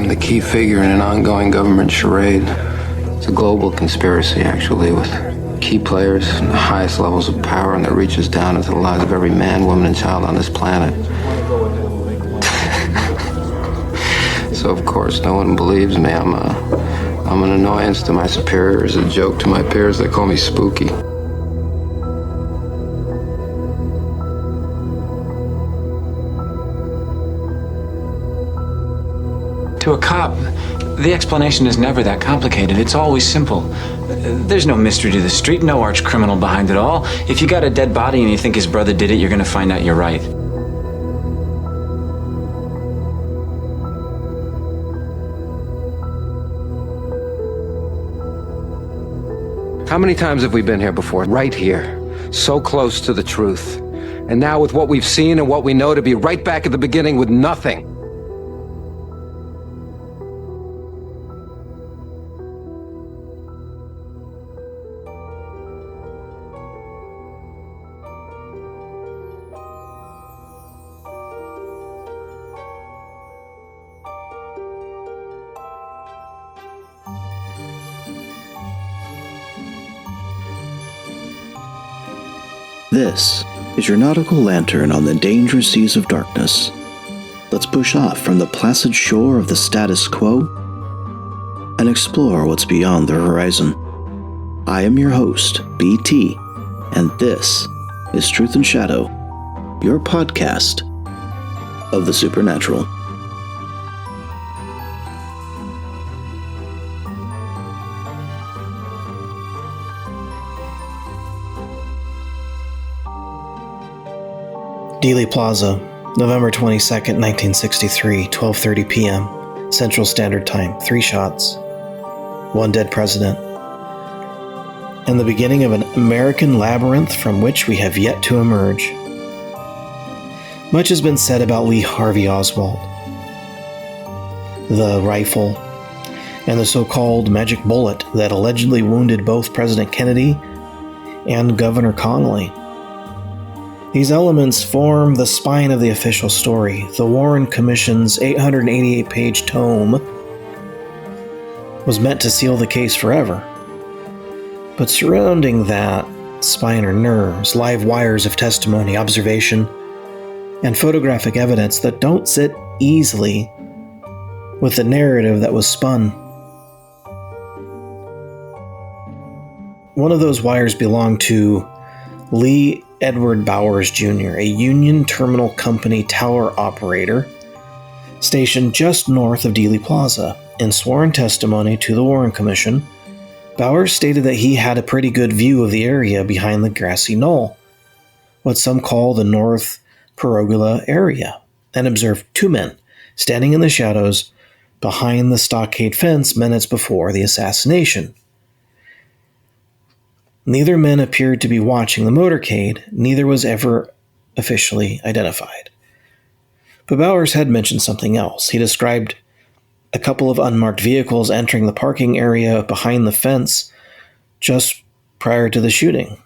I'm the key figure in an ongoing government charade. It's a global conspiracy, actually, with key players and the highest levels of power, and that reaches down into the lives of every man, woman, and child on this planet. So, of course, no one believes me. I'm an annoyance to my superiors, a joke to my peers. They call me spooky. To a cop, the explanation is never that complicated. It's always simple. There's no mystery to the street, no arch criminal behind it all. If you got a dead body and you think his brother did it, you're gonna find out you're right. How many times have we been here before? Right here. So close to the truth. And now with what we've seen and what we know, to be right back at the beginning with nothing. This is your nautical lantern on the dangerous seas of darkness. Let's push off from the placid shore of the status quo and explore what's beyond the horizon. I am your host, BT, and this is Truth and Shadow, your podcast of the supernatural. Dealey Plaza, November 22nd, 1963, 12:30 p.m., Central Standard Time. 3 shots, 1 dead president, and the beginning of an American labyrinth from which we have yet to emerge. Much has been said about Lee Harvey Oswald, the rifle, and the so-called magic bullet that allegedly wounded both President Kennedy and Governor Connolly. These elements form the spine of the official story. The Warren Commission's 888-page tome was meant to seal the case forever. But surrounding that spine are nerves, live wires of testimony, observation, and photographic evidence that don't sit easily with the narrative that was spun. One of those wires belonged to Lee Edward Bowers Jr., a Union Terminal Company tower operator stationed just north of Dealey Plaza. In sworn testimony to the Warren Commission, Bowers stated that he had a pretty good view of the area behind the grassy knoll, what some call the North Pergola area, and observed 2 men standing in the shadows behind the stockade fence minutes before the assassination. Neither men appeared to be watching the motorcade, neither was ever officially identified. But Bowers had mentioned something else. He described a couple of unmarked vehicles entering the parking area behind the fence just prior to the shooting.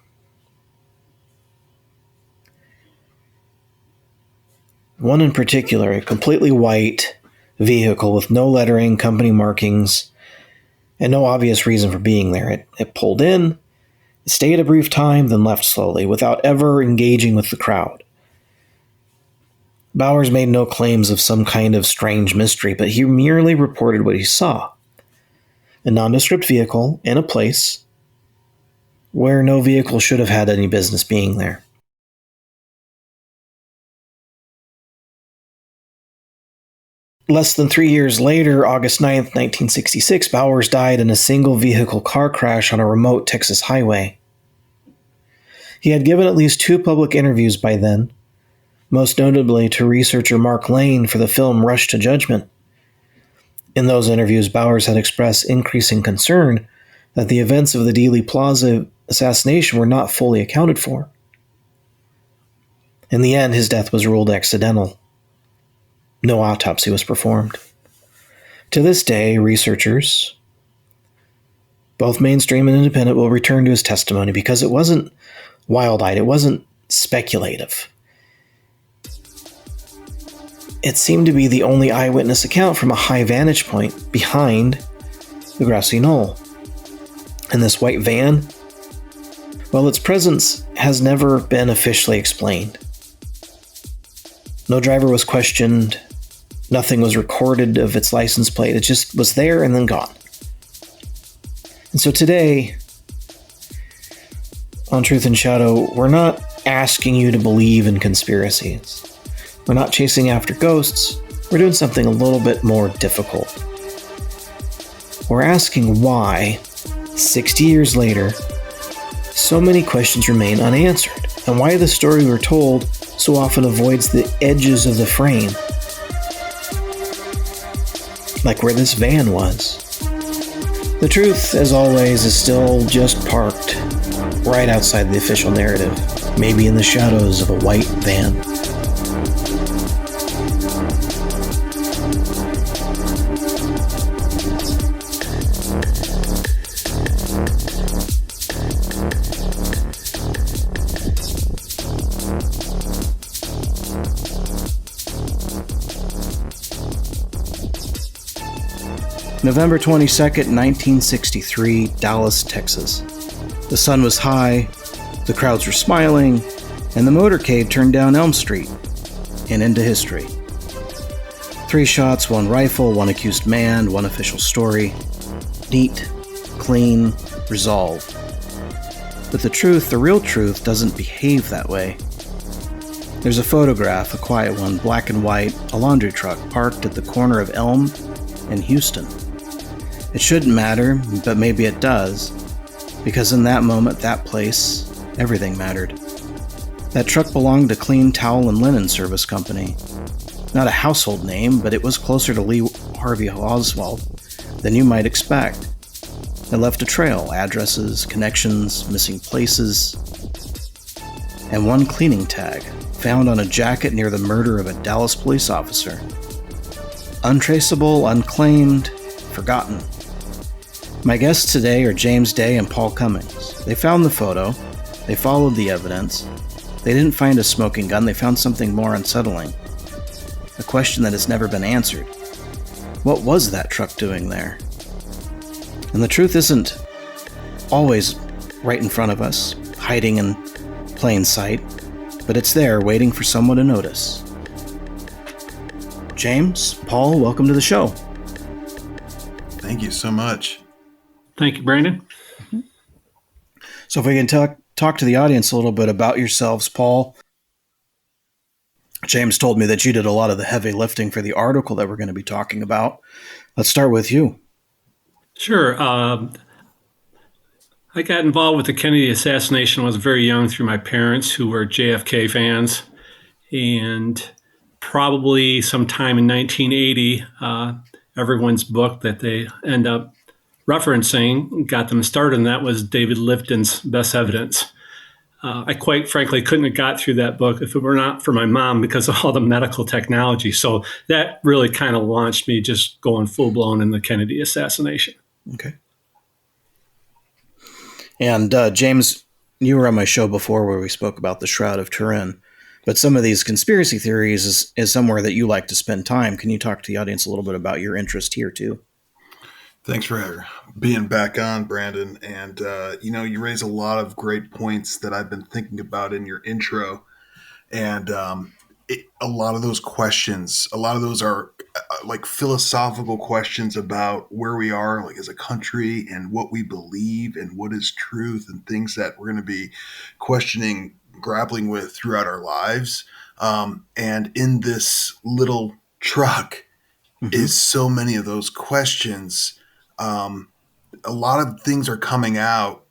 One in particular, a completely white vehicle with no lettering, company markings, and no obvious reason for being there. It pulled in, stayed a brief time, then left slowly, without ever engaging with the crowd. Bowers made no claims of some kind of strange mystery, but he merely reported what he saw. A nondescript vehicle in a place where no vehicle should have had any business being there. Less than 3 years later, August 9th, 1966, Bowers died in a single-vehicle car crash on a remote Texas highway. He had given at least 2 public interviews by then, most notably to researcher Mark Lane for the film Rush to Judgment. In those interviews, Bowers had expressed increasing concern that the events of the Dealey Plaza assassination were not fully accounted for. In the end, his death was ruled accidental. No autopsy was performed. To this day, researchers, both mainstream and independent, will return to his testimony because it wasn't wild-eyed, it wasn't speculative. it seemed to be the only eyewitness account from a high vantage point behind the grassy knoll. And this white van, well, its presence has never been officially explained. No driver was questioned. Nothing was recorded of its license plate. It just was there and then gone. And so today, on Truth and Shadow, we're not asking you to believe in conspiracies. We're not chasing after ghosts. We're doing something a little bit more difficult. We're asking why, 60 years later, so many questions remain unanswered, and why the story we're told so often avoids the edges of the frame. Like where this van was. The truth, as always, is still just parked right outside the official narrative, maybe in the shadows of a white van. November 22nd, 1963, Dallas, Texas. The sun was high, the crowds were smiling, and the motorcade turned down Elm Street and into history. 3 shots, 1 rifle, 1 accused man, 1 official story. Neat, clean, resolved. But the truth, the real truth, doesn't behave that way. There's a photograph, a quiet one, black and white, a laundry truck parked at the corner of Elm and Houston. It shouldn't matter, but maybe it does, because in that moment, that place, everything mattered. That truck belonged to Clean Towel and Linen Service Company. Not a household name, but it was closer to Lee Harvey Oswald than you might expect. It left a trail, addresses, connections, missing places, and 1 cleaning tag found on a jacket near the murder of a Dallas police officer. Untraceable, unclaimed, forgotten. My guests today are James Day and Paul Cummings. They found the photo. They followed the evidence. They didn't find a smoking gun. They found something more unsettling. A question that has never been answered. What was that truck doing there? And the truth isn't always right in front of us, hiding in plain sight, but it's there waiting for someone to notice. James, Paul, welcome to the show. Thank you so much. Thank you, Brandon. So if we can talk to the audience a little bit about yourselves, Paul. James told me that you did a lot of the heavy lifting for the article that we're going to be talking about. Let's start with you. Sure. I got involved with the Kennedy assassination when I was very young through my parents, who were JFK fans. And probably sometime in 1980, everyone's book that they end up referencing got them started, and that was David Lifton's Best Evidence. I quite frankly couldn't have got through that book if it were not for my mom because of all the medical technology. So that really kind of launched me just going full-blown in the Kennedy assassination. Okay. And James, you were on my show before where we spoke about the Shroud of Turin, but some of these conspiracy theories is somewhere that you like to spend time. Can you talk to the audience a little bit about your interest here too? Thanks for being back on, Brandon. And, you raise a lot of great points that I've been thinking about in your intro. And a lot of those questions, a lot of those are like philosophical questions about where we are like as a country and what we believe and what is truth and things that we're going to be questioning, grappling with throughout our lives. And in this little truck is so many of those questions. A lot of things are coming out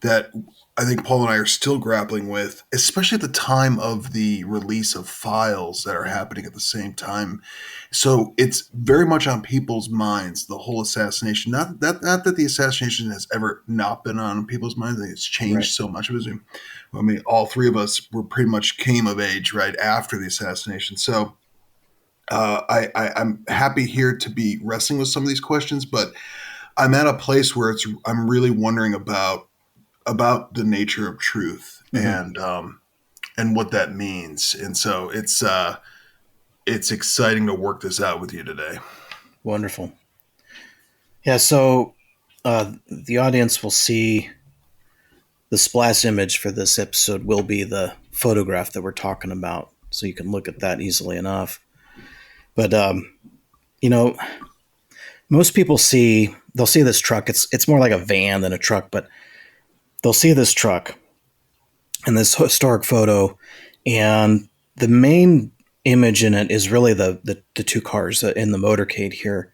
that I think Paul and I are still grappling with, especially at the time of the release of files that are happening at the same time. So it's very much on people's minds, the whole assassination. Not that the assassination has ever not been on people's minds. I think it's changed so much of it. I mean, all 3 of us were pretty much came of age right after the assassination. So I'm happy here to be wrestling with some of these questions, but I'm at a place where I'm really wondering about the nature of truth and what that means. And so it's it's exciting to work this out with you today. Wonderful. Yeah, so the audience will see the splash image for this episode will be the photograph that we're talking about, so you can look at that easily enough. But you know, most people they'll see this truck. It's more like a van than a truck, but they'll see this truck and this historic photo, and the main image in it is really the two cars in the motorcade here.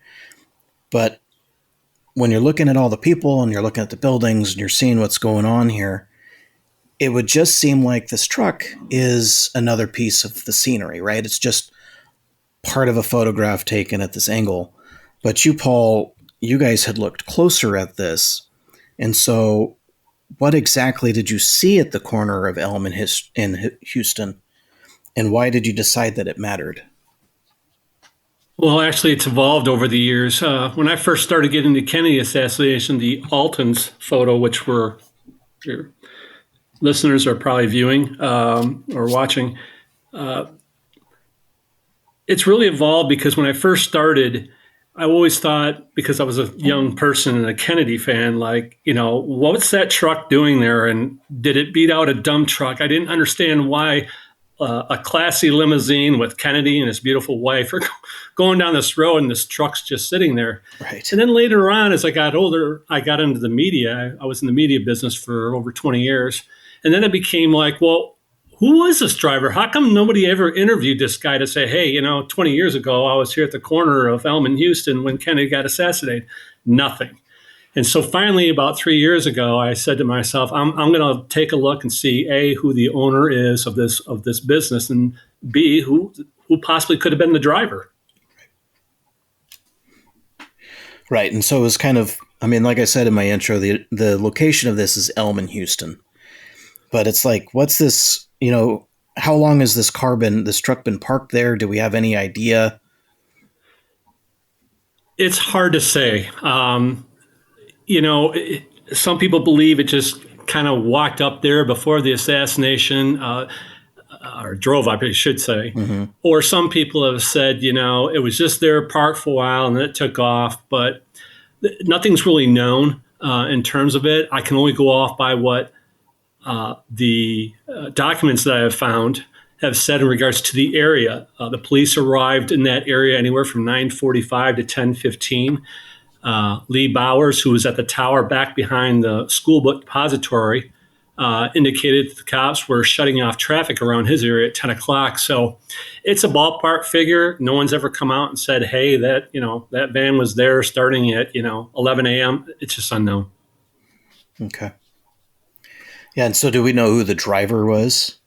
But when you're looking at all the people and you're looking at the buildings and you're seeing what's going on here, it would just seem like this truck is another piece of the scenery, right? It's just part of a photograph taken at this angle. But you, Paul, you guys had looked closer at this. And so what exactly did you see at the corner of Elm and Houston? And why did you decide that it mattered? Well, actually, it's evolved over the years. When I first started getting into Kennedy assassination, the Alton's photo, which your listeners are probably viewing or watching, it's really evolved because when I first started, I always thought, because I was a young person and a Kennedy fan, like, what's that truck doing there? And did it beat out a dump truck? I didn't understand why a classy limousine with Kennedy and his beautiful wife are going down this road and this truck's just sitting there. Right. And then later on, as I got older, I got into the media. I was in the media business for over 20 years. And then it became like, well, who was this driver? How come nobody ever interviewed this guy to say, hey, 20 years ago, I was here at the corner of Elm and Houston when Kennedy got assassinated? Nothing. And so finally, about 3 years ago, I said to myself, I'm going to take a look and see, A, who the owner is of this business, and B, who possibly could have been the driver. Right. And so it was kind of, like I said in my intro, the location of this is Elm and Houston. But it's like, what's this, how long has this truck been parked there? Do we have any idea? It's hard to say. Some people believe it just kind of walked up there before the assassination, or drove up, I should say. Mm-hmm. Or some people have said, it was just there parked for a while and then it took off. But nothing's really known in terms of it. I can only go off by what the documents that I have found have said in regards to the area. The police arrived in that area anywhere from 9:45 to 10:15. Lee Bowers, who was at the tower back behind the school book depository, indicated that the cops were shutting off traffic around his area at 10 o'clock. So it's a ballpark figure. No one's ever come out and said, hey, that van was there starting at 11 a.m. It's just unknown. Okay. Yeah, and so do we know who the driver was?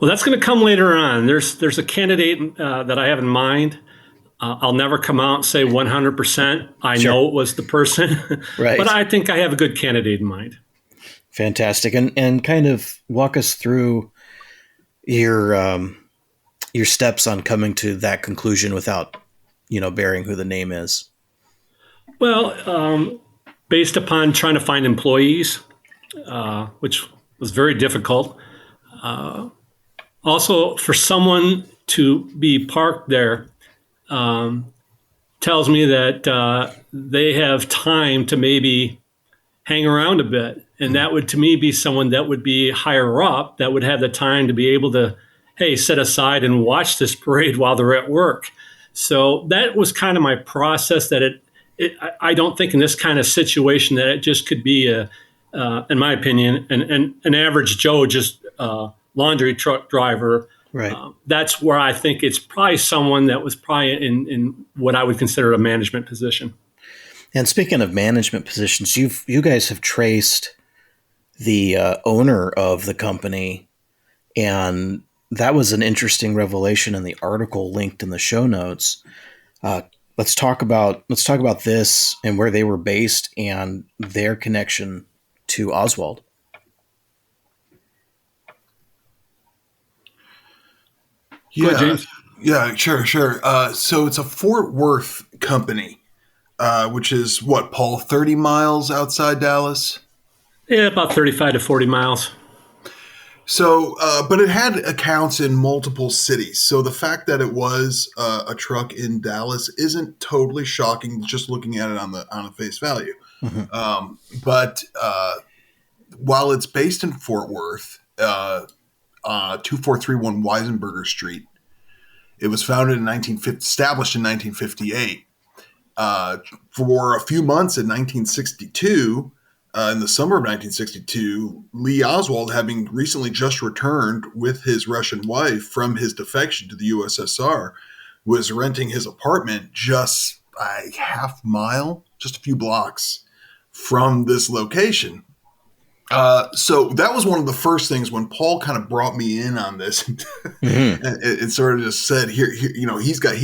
Well, that's going to come later on. There's a candidate that I have in mind. I'll never come out and say 100% I know it was the person. Right. But I think I have a good candidate in mind. Fantastic. And kind of walk us through your steps on coming to that conclusion without, bearing who the name is. Well, based upon trying to find employees, which was very difficult. Also, for someone to be parked there tells me that they have time to maybe hang around a bit. And that would, to me, be someone that would be higher up, that would have the time to be able to, sit aside and watch this parade while they're at work. So that was kind of my process, that I don't think in this kind of situation that it just could be in my opinion, an average Joe, just laundry truck driver. Right. That's where I think it's probably someone that was probably in what I would consider a management position. And speaking of management positions, you guys have traced the owner of the company, and that was an interesting revelation in the article linked in the show notes. Let's talk about this and where they were based and their connection to Oswald. Yeah, go ahead, James. Yeah, sure. So it's a Fort Worth company, which is what, Paul, 30 miles outside Dallas? Yeah, about 35 to 40 miles. So, but it had accounts in multiple cities. So the fact that it was a truck in Dallas isn't totally shocking, just looking at it on the face value. But while it's based in Fort Worth, 2431 Weisenberger Street, it was founded in 1950, established in 1958. For a few months in 1962. In the summer of 1962, Lee Oswald, having recently just returned with his Russian wife from his defection to the USSR, was renting his apartment just a half mile, just a few blocks from this location. So that was one of the first things when Paul kind of brought me in on this and sort of just said, here, he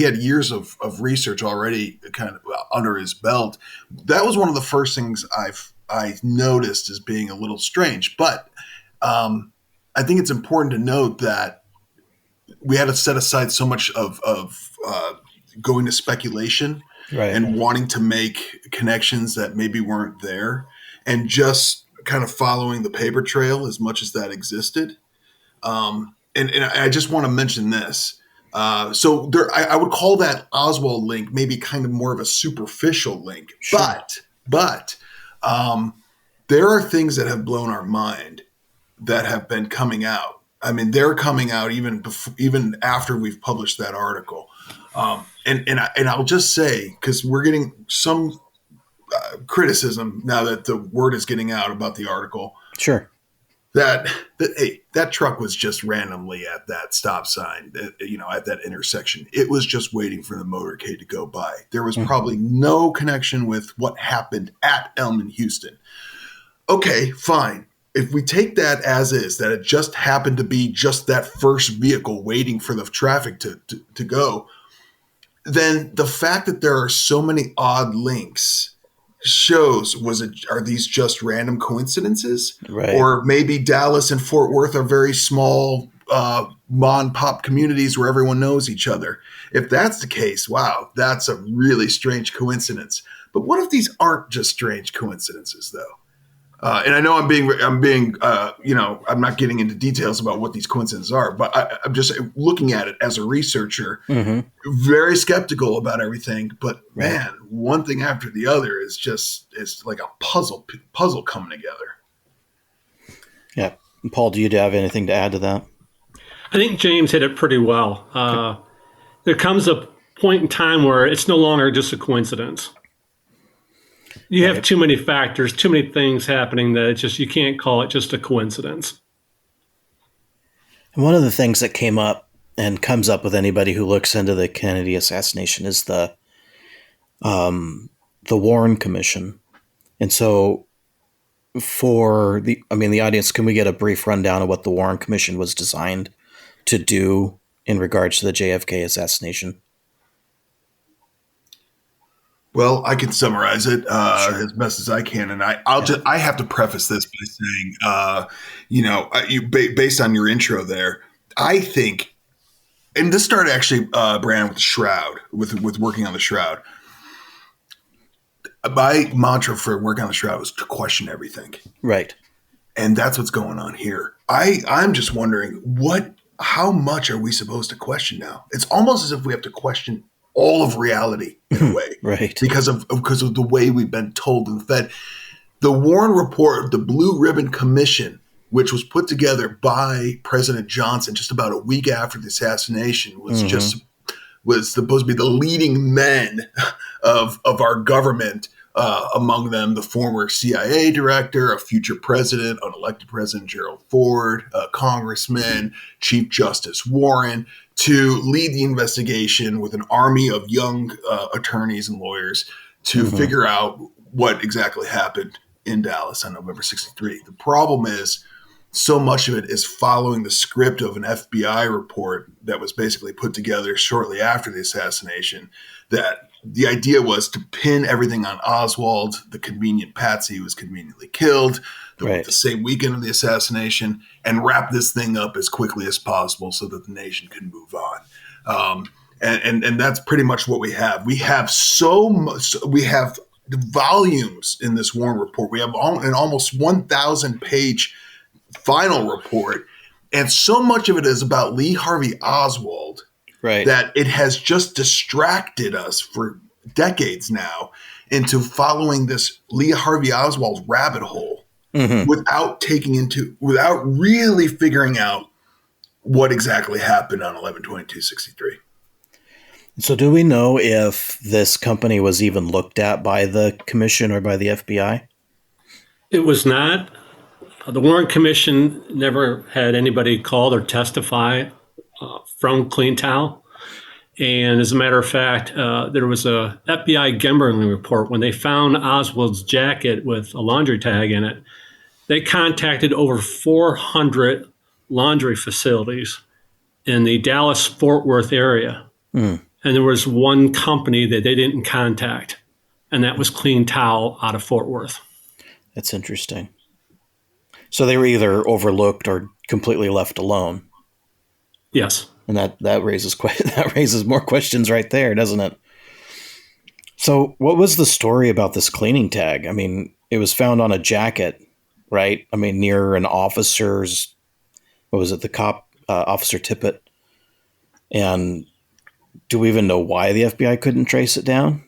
had years of research already kind of under his belt. That was one of the first things I noticed as being a little strange, but I think it's important to note that we had to set aside so much of going to speculation and wanting to make connections that maybe weren't there, and just kind of following the paper trail as much as that existed. And I just want to mention this. So there, I would call that Oswald link maybe kind of more of a superficial link, but there are things that have blown our mind that have been coming out. I mean, they're coming out even after we've published that article. And I'll just say, because we're getting some criticism now that the word is getting out about the article. Sure. That truck was just randomly at that stop sign, at that intersection. It was just waiting for the motorcade to go by. There was probably no connection with what happened at Elm in Houston. Okay, fine. If we take that as is, that it just happened to be just that first vehicle waiting for the traffic to go, then the fact that there are so many odd links shows, are these just random coincidences? Right. Or maybe Dallas and Fort Worth are very small mom-pop communities where everyone knows each other. If that's the case, wow, that's a really strange coincidence. But what if these aren't just strange coincidences, though? And I know I'm not getting into details about what these coincidences are, but I'm just looking at it as a researcher, very skeptical about everything. But man, one thing after the other is like a puzzle coming together. Yeah. Paul, do you have anything to add to that? I think James hit it pretty well. There comes a point in time where it's no longer just a coincidence. You have too many factors, too many things happening that you can't call it just a coincidence. And one of the things that came up and comes up with anybody who looks into the Kennedy assassination is the Warren Commission. And so for the audience, can we get a brief rundown of what the Warren Commission was designed to do in regards to the JFK assassination? Well, I can summarize it as best as I can, and I have to preface this by saying, based on your intro there, I think, and this started actually, Brandon, with the Shroud, with working on the Shroud. My mantra for working on the Shroud was to question everything, right? And that's what's going on here. I'm just wondering how much are we supposed to question now? It's almost as if we have to question all of reality in a way, right? Because of the way we've been told and fed. The Warren Report, the Blue Ribbon Commission, which was put together by President Johnson just about a week after the assassination, was supposed to be the leading men of our government. Among them, the former CIA director, a future president, unelected President Gerald Ford, Congressman, Chief Justice Warren, to lead the investigation with an army of young attorneys and lawyers to figure out what exactly happened in Dallas on November 63. The problem is so much of it is following the script of an FBI report that was basically put together shortly after the assassination, that the idea was to pin everything on Oswald, the convenient patsy who was conveniently killed, the same weekend of the assassination, and wrap this thing up as quickly as possible so that the nation can move on. And that's pretty much what we have. We have so much. We have volumes in this Warren report. We have an almost 1,000-page final report, And so much of it is about Lee Harvey Oswald Right. that it has just distracted us for decades now into following this Lee Harvey Oswald rabbit hole without really figuring out what exactly happened on 11/22/63. So do we know if this company was even looked at by the commission or by the FBI? It was not. The Warren Commission never had anybody called or testify from CleanTowel. And as a matter of fact, there was a FBI gambling report when they found Oswald's jacket with a laundry tag in it. They contacted over 400 laundry facilities in the Dallas-Fort Worth area. And there was one company that they didn't contact, and that was CleanTowel out of Fort Worth. That's interesting. So they were either overlooked or completely left alone. Yes. And that raises more questions right there, doesn't it? So what was the story about this cleaning tag? I mean, it was found on a jacket, right? I mean, near an officer's, what was it, the cop, Officer Tippett. And do we even know why the FBI couldn't trace it down?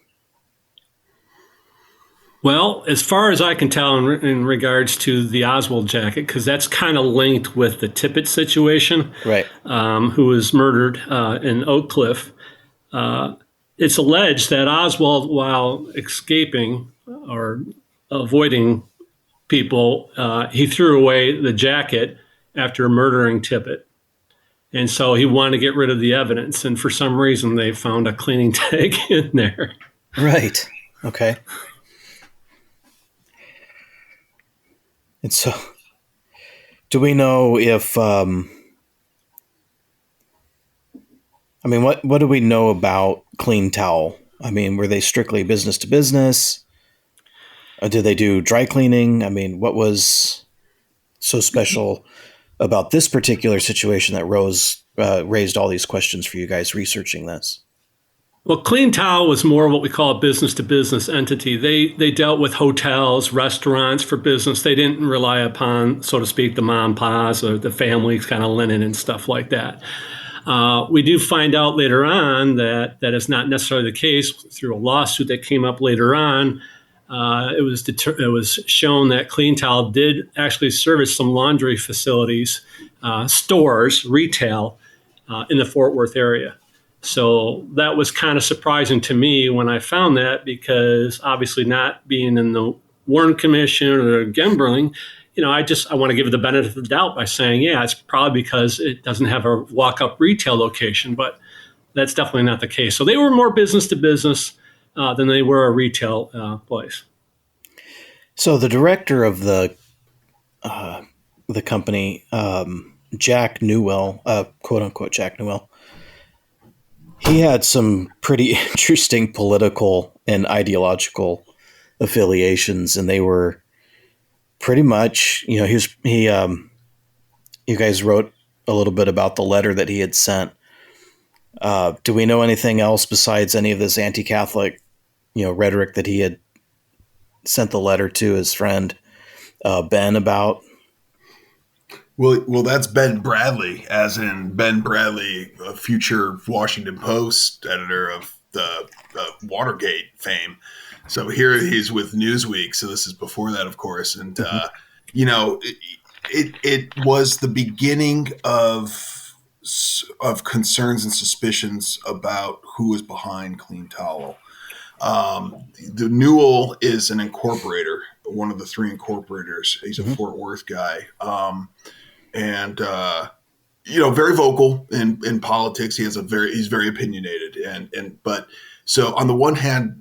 Well, as far as I can tell in regards to the Oswald jacket, because that's kind of linked with the Tippett situation, Right. Who was murdered in Oak Cliff, it's alleged that Oswald, while escaping or avoiding people, he threw away the jacket after murdering Tippett. And so he wanted to get rid of the evidence. And for some reason, they found a cleaning tag in there. Right. Okay. And so, do we know if, I mean, what do we know about CleanTowel? I mean, were they strictly business to business? Or did they do dry cleaning? I mean, what was so special about this particular situation that raised all these questions for you guys researching this? Well, CleanTowel was more what we call a business-to-business entity. They dealt with hotels, restaurants for business. They didn't rely upon, so to speak, the mom and pa's or the family's kind of linen and stuff like that. We do find out later on that is not necessarily the case through a lawsuit that came up later on. It was shown that CleanTowel did actually service some laundry facilities, stores, retail in the Fort Worth area. So that was kind of surprising to me when I found that, because obviously not being in the Warren Commission or gambling, I want to give it the benefit of the doubt by saying, yeah, it's probably because it doesn't have a walk-up retail location, but that's definitely not the case. So they were more business to business than they were a retail place. So the director of the company, Jack Newell, quote unquote Jack Newell, he had some pretty interesting political and ideological affiliations, and they were pretty much, you guys wrote a little bit about the letter that he had sent. Do we know anything else besides any of this anti-Catholic, rhetoric that he had sent the letter to his friend Ben about? Well, that's Ben Bradley, as in Ben Bradley, a future Washington Post editor of the Watergate fame. So here he's with Newsweek. So this is before that, of course. And, it was the beginning of concerns and suspicions about who was behind CleanTowel. The Newell is an incorporator, one of the three incorporators. He's a Fort Worth guy. And very vocal in politics. He's very opinionated. But so on the one hand,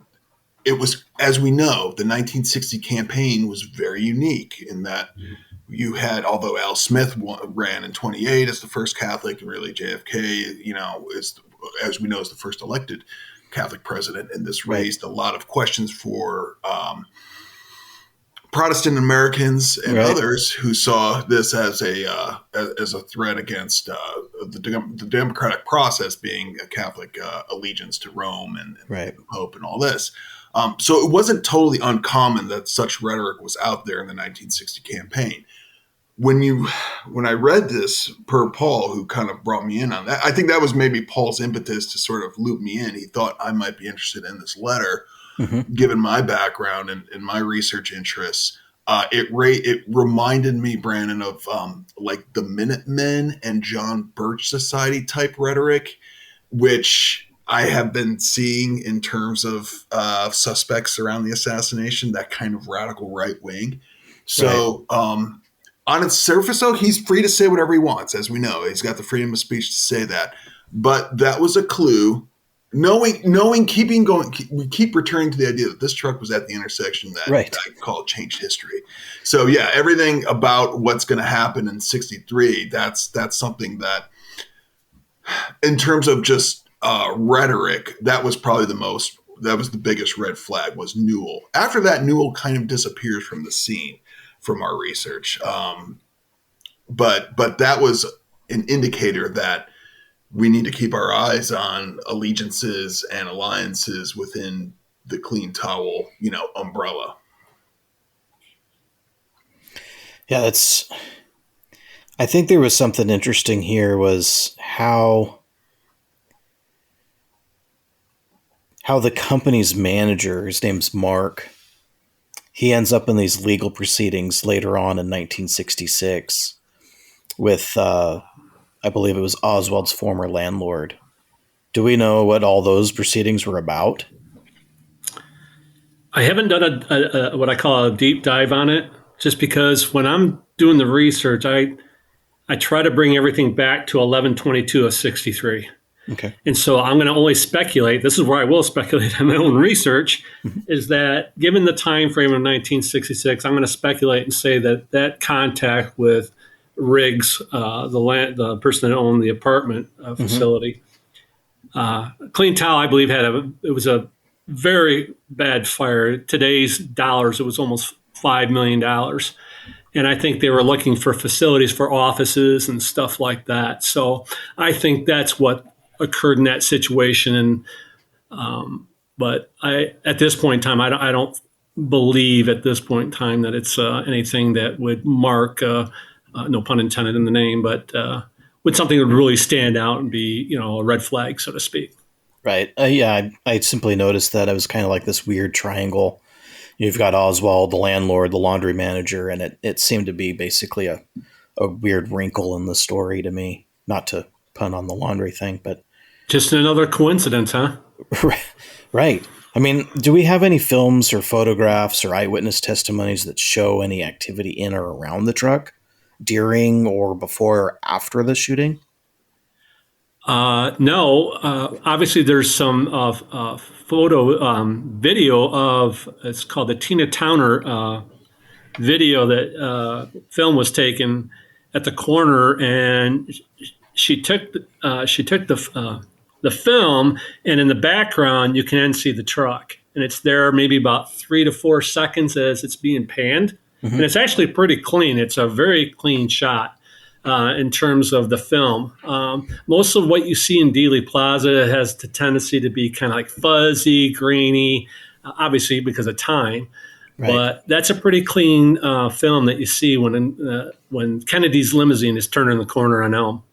it was, as we know, the 1960 campaign was very unique in that you had, although Al Smith ran in 28 as the first Catholic, and really JFK, is, as we know, is the first elected Catholic president. And this raised a lot of questions for Protestant Americans and others who saw this as a threat against the democratic process, being a Catholic allegiance to Rome and the Pope and all this. So it wasn't totally uncommon that such rhetoric was out there in the 1960 campaign. when I read this per Paul, who kind of brought me in on that, I think that was maybe Paul's impetus to sort of loop me in. He thought I might be interested in this letter, given my background and my research interests. It reminded me, Brandon, of like the Minutemen and John Birch Society type rhetoric, which I have been seeing in terms of suspects around the assassination, that kind of radical right wing. So on its surface, though, he's free to say whatever he wants. As we know, he's got the freedom of speech to say that. But that was a clue. Keeping going, we keep returning to the idea that this truck was at the intersection that I call changed history. So yeah, everything about what's going to happen in '63, that's something that, in terms of just rhetoric, that was probably the biggest red flag was Newell. After that, Newell kind of disappears from the scene from our research. But that was an indicator that we need to keep our eyes on allegiances and alliances within the Clean Towel, umbrella. Yeah, I think there was something interesting here was how the company's manager, his name's Mark, he ends up in these legal proceedings later on in 1966 with, I believe it was Oswald's former landlord. Do we know what all those proceedings were about? I haven't done a what I call a deep dive on it, just because when I'm doing the research, I try to bring everything back to 11/22 of 63. Okay. And so I'm going to only speculate. This is where I will speculate on my own research, is that given the time frame of 1966, I'm going to speculate and say that contact with Riggs, the person that owned the apartment facility, Clean Towel, I believe, it was a very bad fire. Today's dollars, it was almost $5 million. And I think they were looking for facilities for offices and stuff like that. So I think that's what occurred in that situation. And but at this point in time, I don't believe at this point in time that it's anything that would mark, no pun intended in the name, but would something that would really stand out and be, a red flag, so to speak. Right. Yeah, I simply noticed that it was kind of like this weird triangle. You've got Oswald, the landlord, the laundry manager, and it seemed to be basically a weird wrinkle in the story to me. Not to pun on the laundry thing, but just another coincidence, huh? Right. I mean, do we have any films or photographs or eyewitness testimonies that show any activity in or around the truck during or before or after the shooting? No. Obviously, there's some video of, it's called the Tina Towner video that film was taken at the corner, and she took the film, and in the background you can see the truck, and it's there maybe about 3 to 4 seconds as it's being panned, and it's actually pretty clean. It's a very clean shot in terms of the film. Most of what you see in Dealey Plaza has the tendency to be kind of like fuzzy, grainy, obviously because of time. Right. But that's a pretty clean film that you see when Kennedy's limousine is turning the corner on Elm.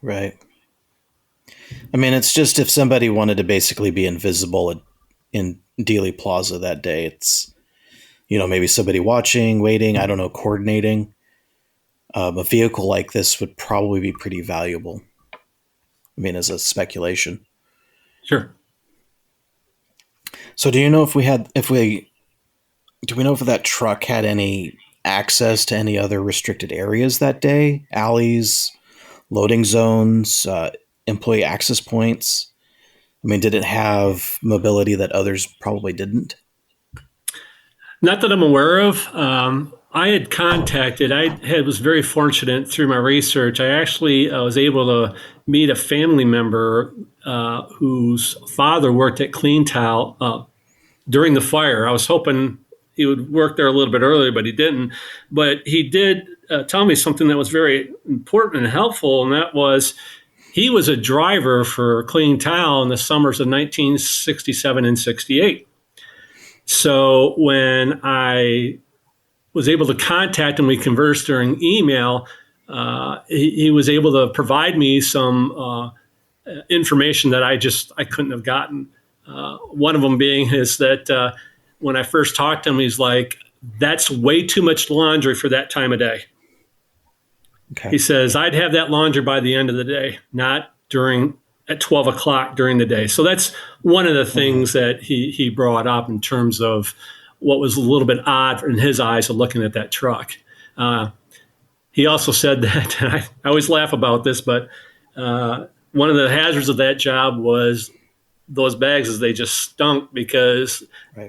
Right. I mean, it's just if somebody wanted to basically be invisible in Dealey Plaza that day, it's, maybe somebody watching, waiting, I don't know, coordinating. A vehicle like this would probably be pretty valuable. I mean, as a speculation. Sure. So do you know if that truck had any access to any other restricted areas that day? Alleys, loading zones, employee access points? I mean, did it have mobility that others probably didn't? Not that I'm aware of. I had contacted, was very fortunate through my research. I actually was able to meet a family member whose father worked at Clean Towel during the fire. I was hoping he would work there a little bit earlier, but he didn't. But he did tell me something that was very important and helpful, and that was he was a driver for Clean Towel in the summers of 1967 and 68. So when I was able to contact him. We conversed during email. He was able to provide me some information that I couldn't have gotten. One of them being is that when I first talked to him, he's like, "That's way too much laundry for that time of day." Okay. He says, "I'd have that laundry by the end of the day, not at 12 o'clock during the day." So that's one of the things that he brought up in terms of what was a little bit odd in his eyes of looking at that truck. He also said that, and I always laugh about this, but one of the hazards of that job was those bags is they just stunk because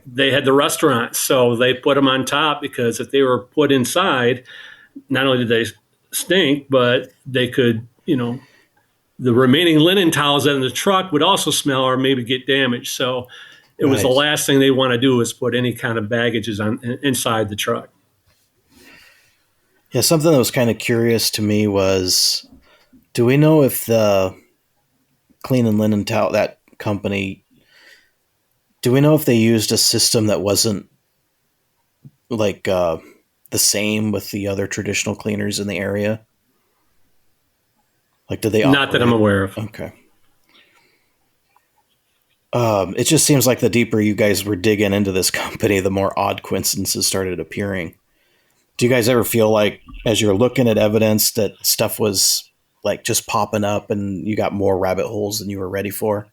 they had the restaurant. So they put them on top because if they were put inside, not only did they stink, but they could, the remaining linen towels in the truck would also smell or maybe get damaged. So it was the last thing they want to do is put any kind of baggages inside the truck. Yeah, something that was kind of curious to me was, do we know if the Clean and Linen Towel, that company, do we know if they used a system that wasn't like the same with the other traditional cleaners in the area? Like, did they operate? Not that I'm aware of. Okay. It just seems like the deeper you guys were digging into this company, the more odd coincidences started appearing. Do you guys ever feel like, as you're looking at evidence, that stuff was like just popping up and you got more rabbit holes than you were ready for?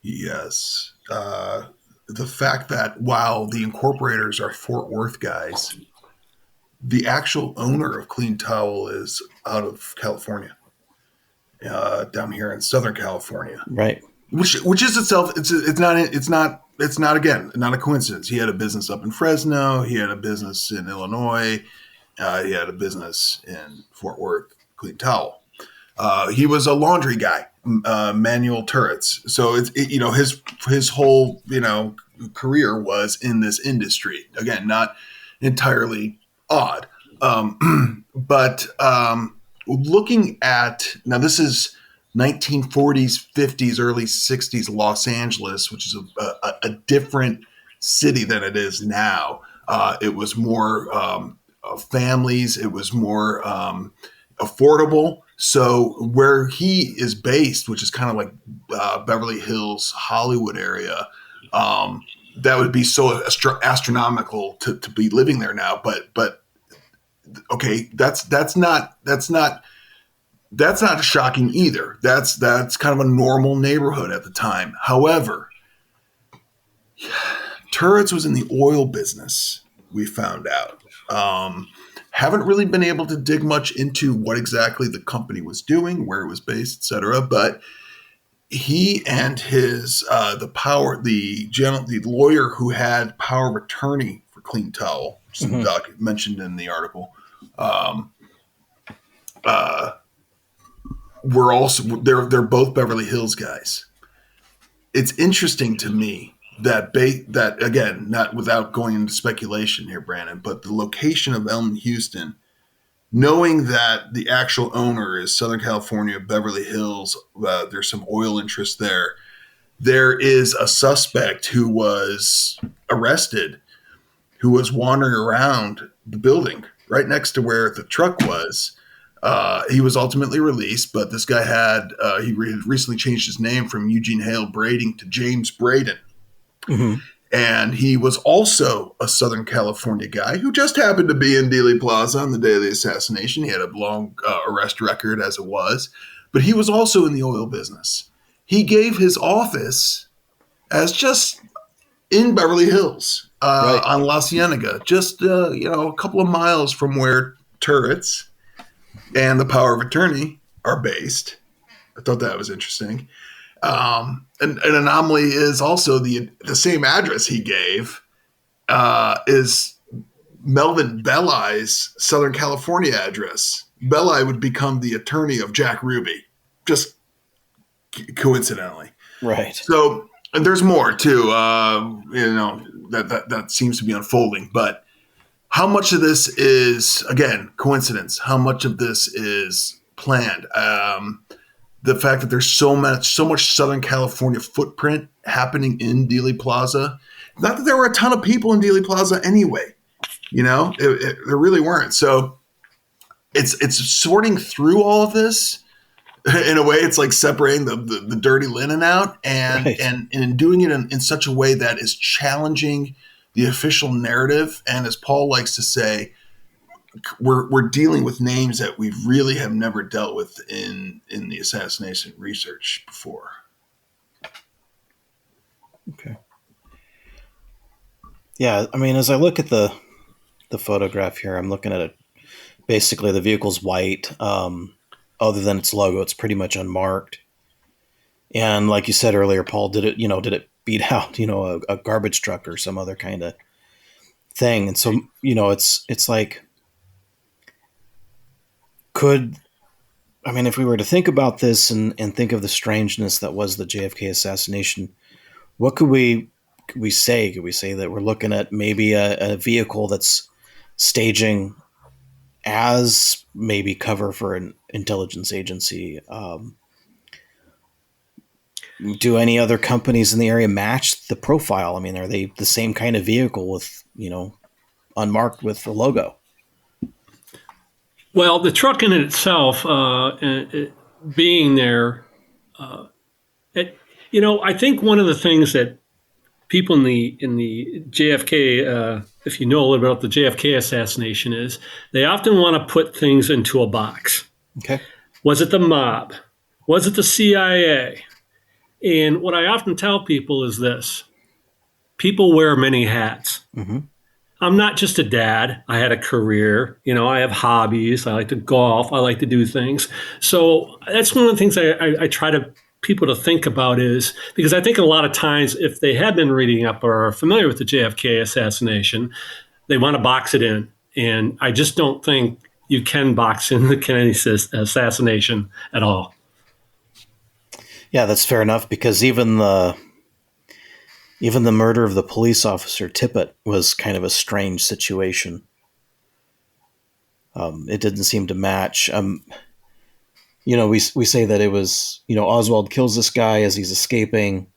Yes. The fact that while the incorporators are Fort Worth guys, the actual owner of Clean Towel is out of California, down here in Southern California. Right. Which is itself, it's not again, not a coincidence. He had a business up in Fresno. He had a business in Illinois. He had a business in Fort Worth, Clean Towel. He was a laundry guy, manual turrets. So his whole, career was in this industry. Again, not entirely odd. But looking at, now this is 1940s, 50s, early 60s Los Angeles, which is a different city than it is now. It was more families. It was more affordable. So where he is based, which is kind of like Beverly Hills, Hollywood area, that would be so astronomical to be living there now. But okay, that's not shocking either. That's kind of a normal neighborhood at the time. However, Turrets was in the oil business, we found out. Haven't really been able to dig much into what exactly the company was doing, where it was based, etc. But he and his the lawyer who had power of attorney for Clean Towel, which is mentioned in the article, they're both Beverly Hills guys. It's interesting to me that again, not without going into speculation here, Brandon, but the location of Elm, Houston, knowing that the actual owner is Southern California, Beverly Hills, there's some oil interest there. There is a suspect who was arrested, who was wandering around the building right next to where the truck was. He was ultimately released, but this guy had recently changed his name from Eugene Hale Brading to James Braden. Mm-hmm. And he was also a Southern California guy who just happened to be in Dealey Plaza on the day of the assassination. He had a long arrest record as it was, but he was also in the oil business. He gave his office as just in Beverly Hills on La Cienega, just a couple of miles from where Turrets and the power of attorney are based. I thought that was interesting. An anomaly is also the same address he gave is Melvin Belli's Southern California address. Belli would become the attorney of Jack Ruby, just coincidentally. Right. So, and there's more too, that seems to be unfolding. But how much of this is, again, coincidence? How much of this is planned? The fact that there's so much Southern California footprint happening in Dealey Plaza. Not that there were a ton of people in Dealey Plaza anyway, There really weren't. So it's sorting through all of this. In a way, it's like separating the dirty linen out and doing it in such a way that is challenging the official narrative. And as Paul likes to say, we're dealing with names that we really have never dealt with in the assassination research before. Okay. Yeah, I mean, as I look at the photograph here, I'm looking at it. Basically, the vehicle's white. Other than its logo, it's pretty much unmarked. And like you said earlier, Paul, did it beat out, a garbage truck or some other kind of thing? And so, it's like, if we were to think about this and think of the strangeness that was the JFK assassination, what could we say? Could we say that we're looking at maybe a vehicle that's staging as maybe cover for an intelligence agency? Do any other companies in the area match the profile? I mean, are they the same kind of vehicle with, unmarked with the logo? Well, the truck in itself, being there, I think one of the things that people in the JFK, if you know a little bit about the JFK assassination, is they often want to put things into a box. Okay. Was it the mob? Was it the CIA? And what I often tell people is this: people wear many hats. Mm-hmm. I'm not just a dad. I had a career. I have hobbies. I like to golf. I like to do things. So that's one of the things I try to people to think about, is because I think a lot of times if they have been reading up or are familiar with the JFK assassination, they want to box it in. And I just don't think you can box in the Kennedy assassination at all. Yeah, that's fair enough, because even the murder of the police officer Tippett was kind of a strange situation. It didn't seem to match. We say that it was, Oswald kills this guy as he's escaping.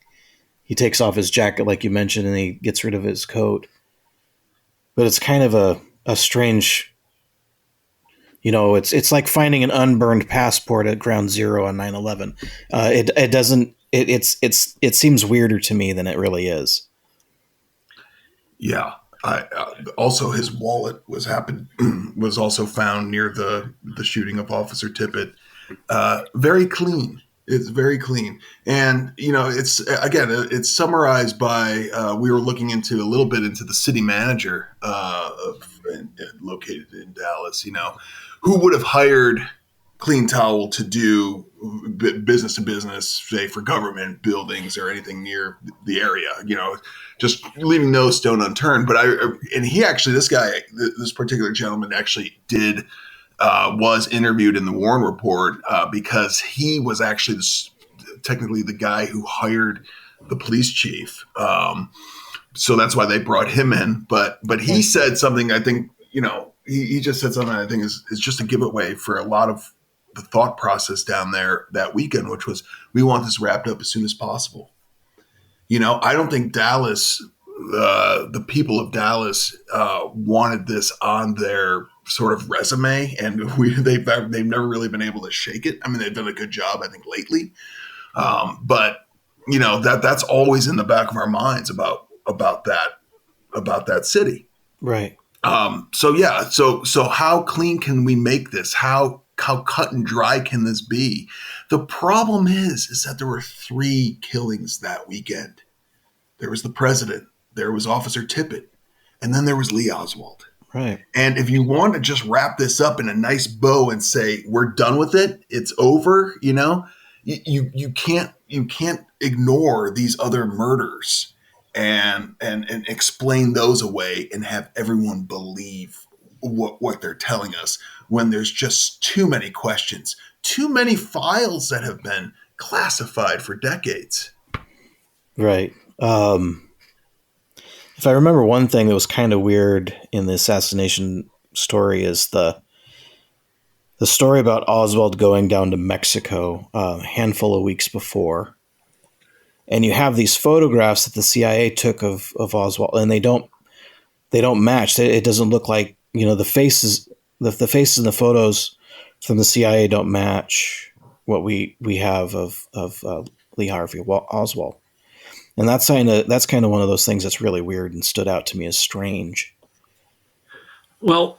He takes off his jacket, like you mentioned, and he gets rid of his coat. But it's kind of a strange, it's like finding an unburned passport at Ground Zero on 9/11. It seems weirder to me than it really is. Yeah. Also, his wallet was also found near the shooting of Officer Tippett. Very clean. It's very clean. And, it's summarized by, we were looking into a little bit into the city manager located in Dallas, who would have hired Clean Towel to do business to business, say for government buildings or anything near the area, just leaving no stone unturned. But this particular gentleman actually was interviewed in the Warren Report because he was actually technically the guy who hired the police chief. So that's why they brought him in. But he said something, I think, he just said something I think is just a giveaway for a lot of the thought process down there that weekend, which was, we want this wrapped up as soon as possible. I don't think Dallas, the people of Dallas wanted this on their sort of resume, and they've never really been able to shake it. I mean, they've done a good job, I think, lately. But that's always in the back of our minds about that city. Right. So how clean can we make this? How cut and dry can this be? The problem is that there were 3 killings that weekend. There was the president, there was Officer Tippett, and then there was Lee Oswald. Right. And if you want to just wrap this up in a nice bow and say, we're done with it, it's over, you can't ignore these other murders and explain those away and have everyone believe what they're telling us, when there's just too many questions, too many files that have been classified for decades. Right. If I remember, one thing that was kind of weird in the assassination story is the story about Oswald going down to Mexico a handful of weeks before. And you have these photographs that the CIA took of Oswald, and they don't they don't match. It doesn't look like, the faces, the faces in the photos from the CIA don't match what we have of Lee Harvey Oswald. And that's kind of one of those things that's really weird and stood out to me as strange. Well,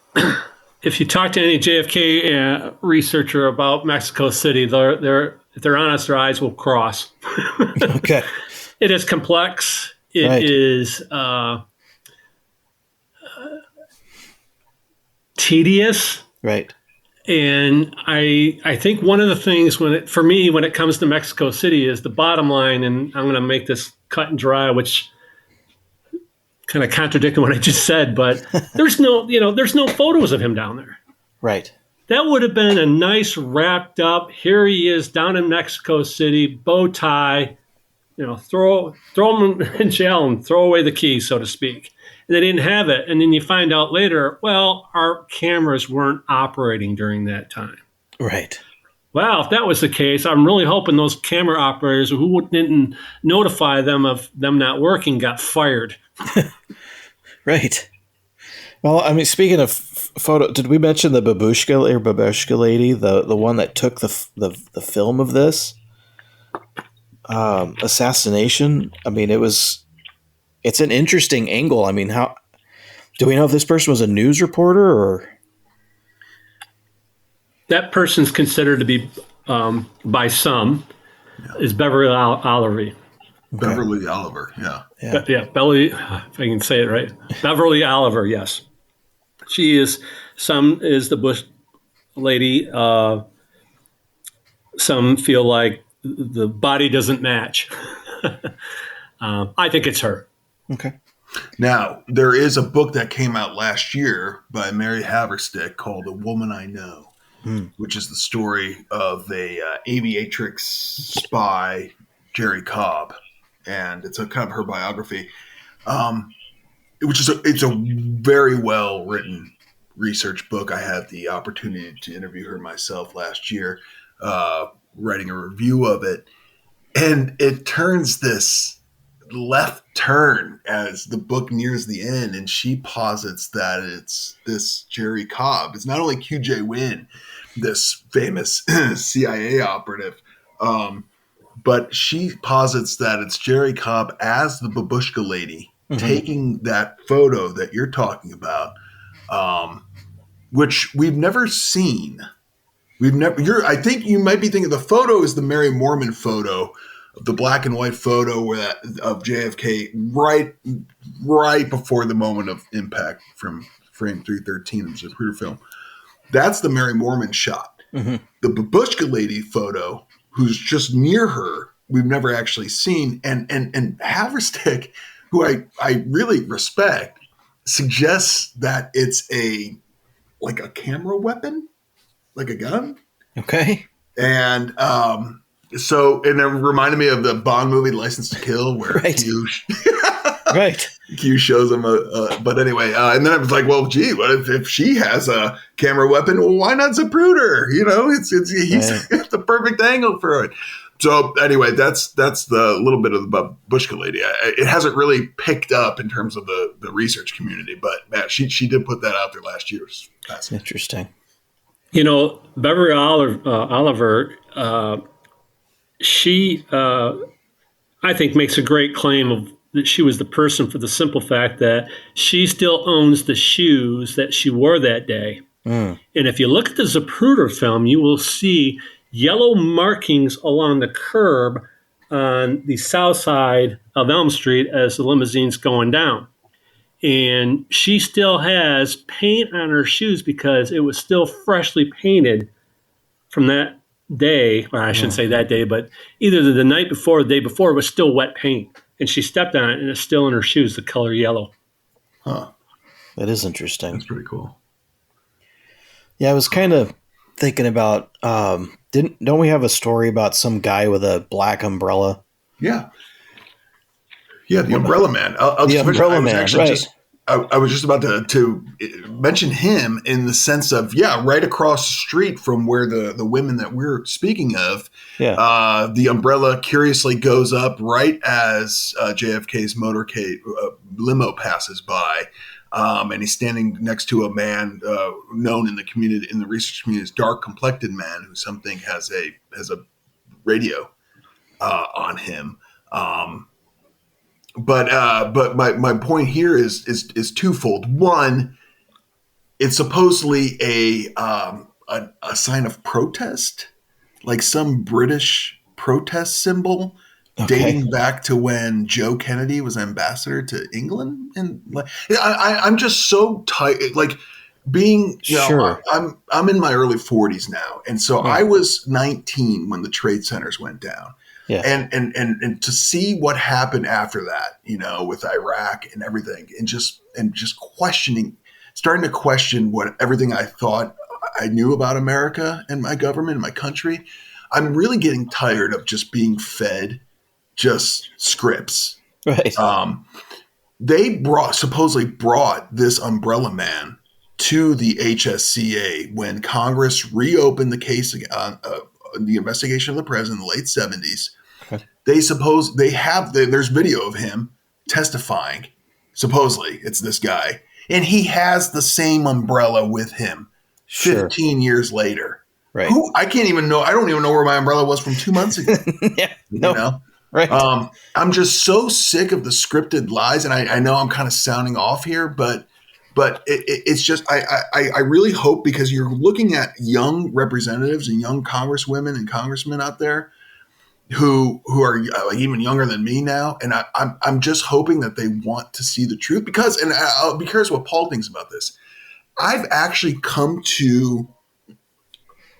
if you talk to any JFK researcher about Mexico City, if they're honest, their eyes will cross. Okay. It is complex. It Right. is tedious. Right. And I think one of the things when it comes to Mexico City is the bottom line, and I'm going to make this cut and dry, which kind of contradicting what I just said, but there's no photos of him down there. Right. That would have been a nice wrapped up. Here he is down in Mexico City, bow tie, throw him in jail and throw away the keys, so to speak. And they didn't have it. And then you find out later, well, our cameras weren't operating during that time. Right. Well, if that was the case, I'm really hoping those camera operators who didn't notify them of them not working got fired. Right. Well, I mean, speaking of photo, did we mention the Babushka lady, the one that took the film of this assassination? I mean, it's an interesting angle. I mean, how do we know if this person was a news reporter or? That person's considered to be, by some, is Beverly Oliver. Beverly Oliver, yeah. Beverly, if I can say it right. Beverly Oliver, yes. She is, some is the Bush lady. Some feel like the body doesn't match. I think it's her. Okay. Now, there is a book that came out last year by Mary Haverstick called A Woman I Know, which is the story of a aviatrix spy, Jerry Cobb. And it's a kind of her biography, it's a very well written research book. I had the opportunity to interview her myself last year, writing a review of it, and it turns this left turn as the book nears the end, and she posits that it's this Jerry Cobb. It's not only QJ Wynn, this famous CIA operative. But she posits that it's Jerry Cobb as the Babushka lady taking that photo that you're talking about, which we've never seen. I think you might be thinking the photo is the Mary Mormon photo, the black and white photo of JFK right before the moment of impact from frame 313 of the Zapruder film. That's the Mary Mormon shot. The Babushka lady photo, who's just near her, we've never actually seen. And Haverstick, who I really respect, suggests that it's like a camera weapon, like a gun. Okay. And and it reminded me of the Bond movie License to Kill, where Right. Q shows him but anyway, and then I was like, well, gee, what if she has a camera weapon? Well, why not Zapruder? He's the perfect angle for it. So anyway, that's the little bit of the Babushka lady. It hasn't really picked up in terms of the research community, but man, she did put that out there last year. That's Interesting. Beverly Oliver, she, I think, makes a great claim that she was the person for the simple fact that she still owns the shoes that she wore that day. And if you look at the Zapruder film, you will see yellow markings along the curb on the south side of Elm Street as the limousine's going down. And she still has paint on her shoes because it was still freshly painted from that day, or I shouldn't say that day, but either the night before or the day before, it was still wet paint. And she stepped on it, and it's still in her shoes, the color yellow. Huh. That is interesting. That's pretty cool. Yeah, I was kind of thinking about, don't we have a story about some guy with a black umbrella? Yeah. Yeah, the Umbrella Man. The Umbrella Man, right. I was just about to mention him in the sense of, right across the street from where the women that we're speaking of, the umbrella curiously goes up right as JFK's motorcade limo passes by. and he's standing next to a man known in the community, in the research community, as dark complected man who something has a radio on him. But my point here is twofold. One, it's supposedly a sign of protest, like some British protest symbol, dating back to when Joe Kennedy was ambassador to England. And like, I'm just so tight. Like being, Sure. I'm in my early 40s now, and so I was 19 when the trade centers went down. Yeah. And to see what happened after that, with Iraq and everything, and just starting to question what everything I thought I knew about America and my government and my country. I'm really getting tired of just being fed just scripts. Right. They supposedly brought this umbrella man to the HSCA when Congress reopened the case on the investigation of the president in the late 70s. Okay. There's video of him testifying. Supposedly it's this guy, and he has the same umbrella with him 15 years later. Right. I don't even know where my umbrella was from 2 months ago. Yeah. No. Right. I'm just so sick of the scripted lies, and I know I'm kind of sounding off here, but it's just I really hope, because you're looking at young representatives and young congresswomen and congressmen out there who are like even younger than me now, and I'm just hoping that they want to see the truth, because, and I'll be curious what Paul thinks about this. I've actually come to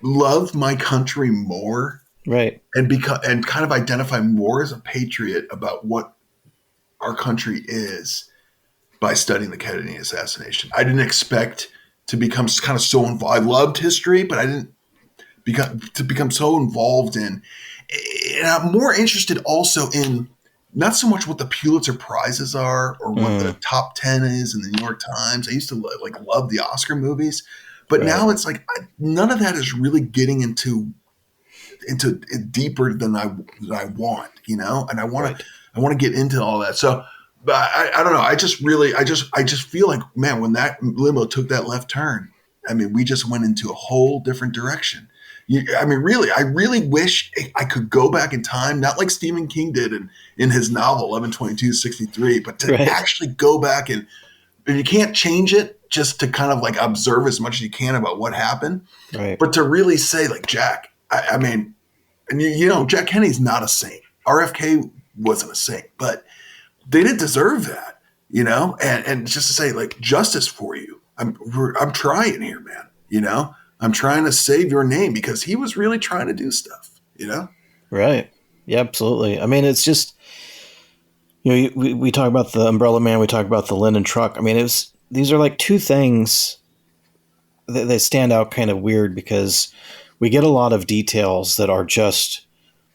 love my country more, right, and kind of identify more as a patriot about what our country is by studying the Kennedy assassination. I didn't expect to become kind of so involved. I loved history, but I didn't become so involved in. And I'm more interested also in not so much what the Pulitzer Prizes are or what the top 10 is in the New York Times. I used to love the Oscar movies, but now it's like none of that is really getting into deeper than I want, and I want to get into all that. So, but I don't know. I just feel like, man, when that limo took that left turn, I mean, we just went into a whole different direction. I really wish I could go back in time, not like Stephen King did in his novel 11/22/63, but to actually go back and you can't change it, just to kind of like observe as much as you can about what happened, but to really say, like, Jack, I mean, and Jack Kennedy's not a saint. RFK wasn't a saint, but they didn't deserve that, and just to say, like, justice for you. I'm trying here, man, I'm trying to save your name, because he was really trying to do stuff, Right. Yeah, absolutely. I mean, it's just, we talk about the umbrella man, we talk about the Linden truck. I mean, these are like two things that stand out kind of weird, because we get a lot of details that are just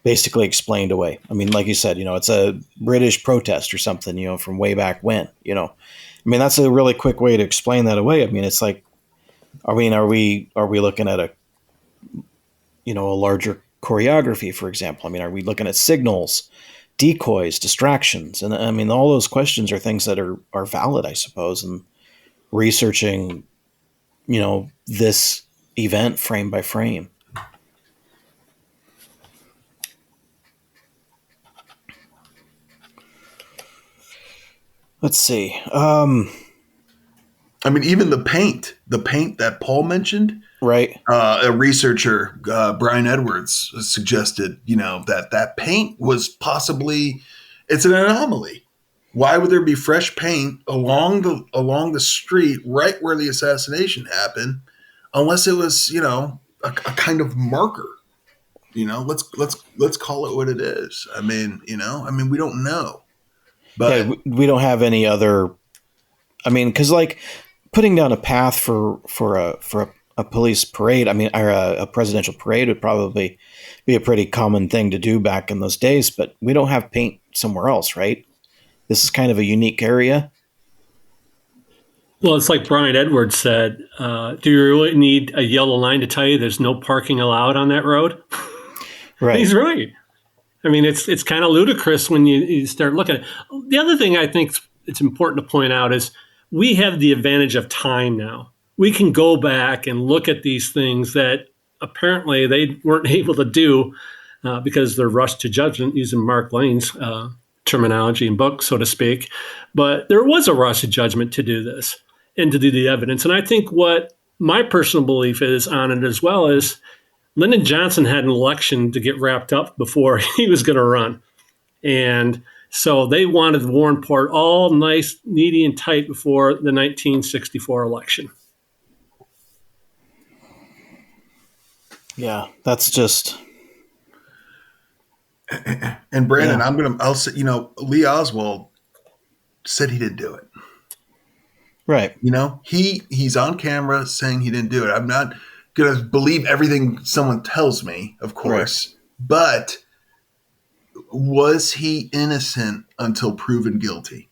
basically explained away. I mean, like you said, it's a British protest or something, from way back when, I mean, that's a really quick way to explain that away. I mean, it's like, are we looking at a larger choreography, for example? I mean, are we looking at signals, decoys, distractions? And I mean, all those questions are things that are valid, I suppose, and researching, this event frame by frame. Let's see. I mean, even the paint that Paul mentioned, right? A researcher, Brian Edwards, suggested, that paint was possibly, it's an anomaly. Why would there be fresh paint along the street right where the assassination happened, unless it was, a kind of marker? Let's call it what it is. I mean, we don't know, but we don't have any other. I mean, because like putting down a path for a police parade, I mean, or a presidential parade would probably be a pretty common thing to do back in those days. But we don't have paint somewhere else, right? This is kind of a unique area. Well, it's like Brian Edwards said, do you really need a yellow line to tell you there's no parking allowed on that road? Right. He's right. I mean, it's kind of ludicrous when you start looking at it. The other thing I think it's important to point out is we have the advantage of time now. We can go back and look at these things that apparently they weren't able to do because they're rushed to judgment, using Mark Lane's terminology and book, so to speak. But there was a rush to judgment to do this and to do the evidence. And I think what my personal belief is on it as well is Lyndon Johnson had an election to get wrapped up before he was going to run. And so they wanted the war report all nice, needy, and tight before the 1964 election. Yeah, that's just. And Brandon, I'll say, Lee Oswald said he didn't do it. Right. He's on camera saying he didn't do it. I'm not going to believe everything someone tells me, of course, but was he innocent until proven guilty?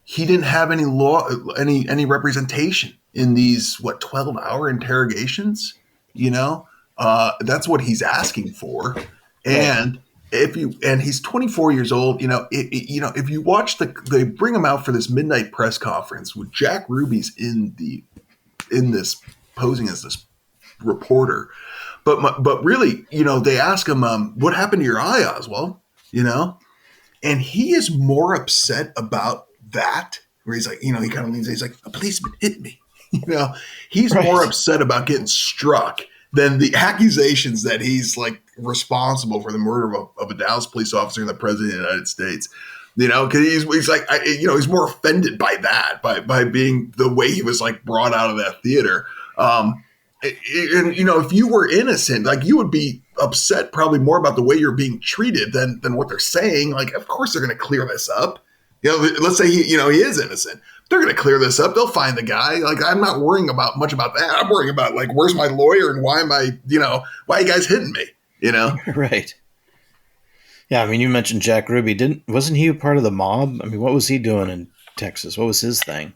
He didn't have any any representation in these 12-hour interrogations. That's what he's asking for. And he's 24 years old, if you watch they bring him out for this midnight press conference with Jack Ruby's in this posing as this reporter, but really, they ask him, what happened to your eye, Oswald? And he is more upset about that, where he's like, he kind of leans, he's like, a policeman hit me. He's more upset about getting struck than the accusations that he's responsible for the murder of a Dallas police officer and the president of the United States. Because he's like, he's more offended by that, by being the way he was brought out of that theater. And if you were innocent, you would be upset probably more about the way you're being treated than what they're saying. Of course they're going to clear this up. Let's say he is innocent. They're going to clear this up. They'll find the guy. I'm not worrying much about that. I'm worrying about where's my lawyer and why am I, why are you guys hitting me? Right. Yeah. I mean, you mentioned Jack Ruby. Wasn't he a part of the mob? I mean, what was he doing in Texas? What was his thing?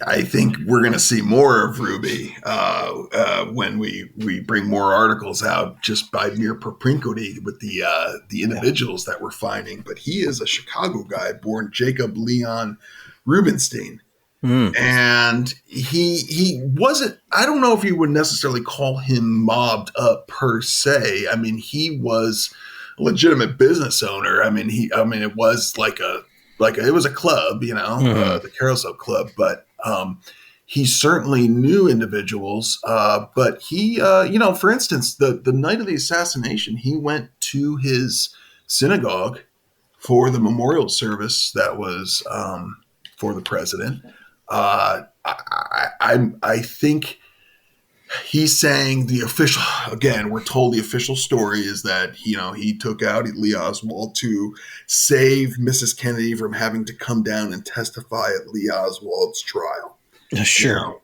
I think we're going to see more of Ruby when we bring more articles out, just by mere propinquity with the individuals that we're finding. But he is a Chicago guy, born Jacob Leon Rubenstein. And he wasn't, I don't know if you would necessarily call him mobbed up per se. I mean, he was a legitimate business owner. It was it was a club, the Carousel Club, but he certainly knew individuals. But he, for instance, the night of the assassination, he went to his synagogue for the memorial service that was for the president. I think he's saying the official, again, we're told the official story is that, he took out Lee Oswald to save Mrs. Kennedy from having to come down and testify at Lee Oswald's trial. Sure.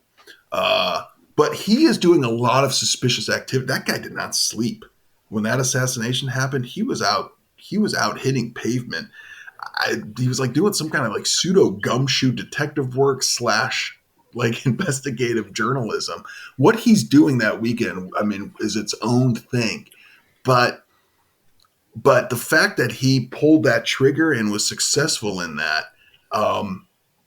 But he is doing a lot of suspicious activity. That guy did not sleep. When that assassination happened, he was out hitting pavement. He was doing some kind of pseudo gumshoe detective work / investigative journalism. What he's doing that weekend, is its own thing. But the fact that he pulled that trigger and was successful in that